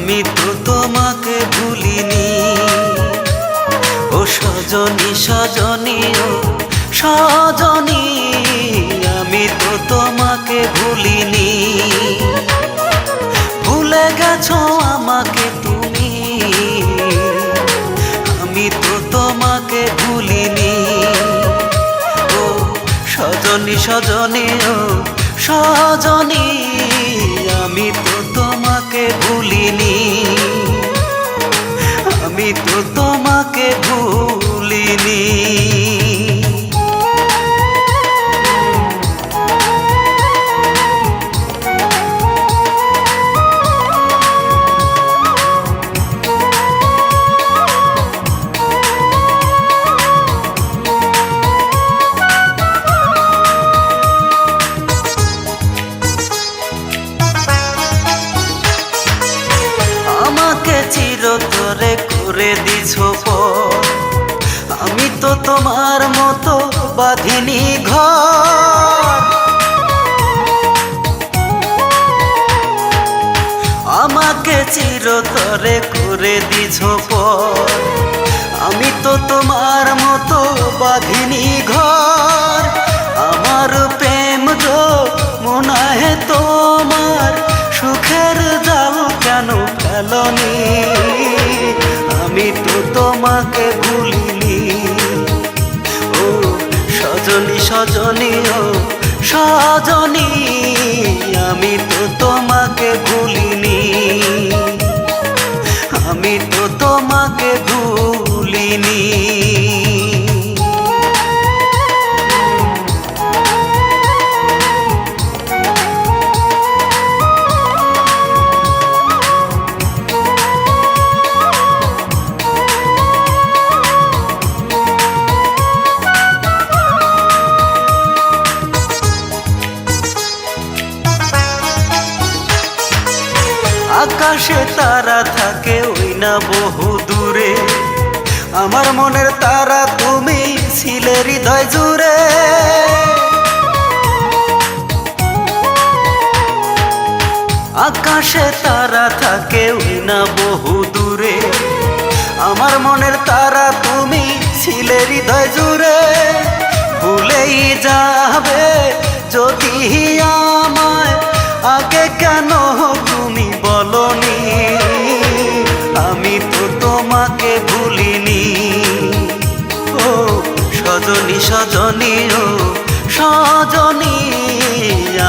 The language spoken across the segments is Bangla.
আমি তো তোমাকে ভুলিনি। ও সজনী সজনী ও সজনী, আমি তো তোমাকে ভুলিনি। ভুলে গেছো আমাকে তুমি, আমি তো তোমাকে ভুলিনি। ও সজনী সজনী ও সজনী, আমি তো তোমাকে ভুলিনি। আমি তো তোমাকে ভুলিনি। আমাকে চিরতরে করে দিছো পর, আমি তো তোমার মতো বাঁধিনি ঘর। আমাকে চিরতরে করে দিছো পর, আমি তো তোমার মতো বাঁধিনি ঘর। আমার প্রেম গো মনে তোমার সুখের জাল কেন ফেলনি? আমি তো তোমাকে ভুলিনি। ও সজনী সজনী ও সজনী, আমি তো তোমাকে ভুলিনি। আমি তো তোমাকে ভুলিনি। আকাশে তারা থাকে ওই না বহু দূরে, আমার মনের তারা তুমি ছিলে হৃদয় জুড়ে। আকাশে তারা থাকে ওই না বহু দূরে, আমার মনের তারা তুমি ছিলে হৃদয় জুড়ে। ভুলেই যাবে যদি আমায়, আগে কেন তুমি বলনি? আমি তো তোমাকে ভুলিনি। ও সজনী সজনী ও সজনী,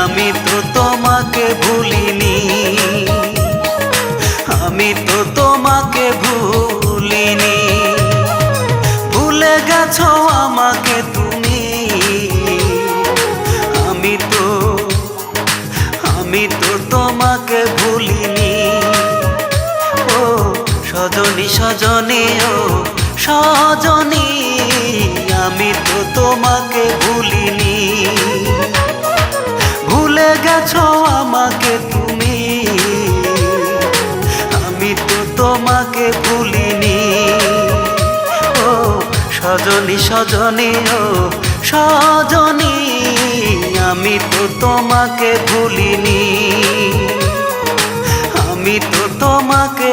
আমি তো তোমাকে ভুলিনি। আমি তো তোমাকে ভুলিনি। ভুলে গেছো আমাকে তুমি, আমি তো তোমাকে ভুলিনি। ও সজনী সজনী ও সজনী, আমি তো তোমাকে ভুলিনি। ভুলে গেছো আমাকে তুমি, আমি তো তোমাকে ভুলিনি। ও সজনী সজনী ও সজনী, আমি তো তোমাকে ভুলিনি। আমি তো তোমাকে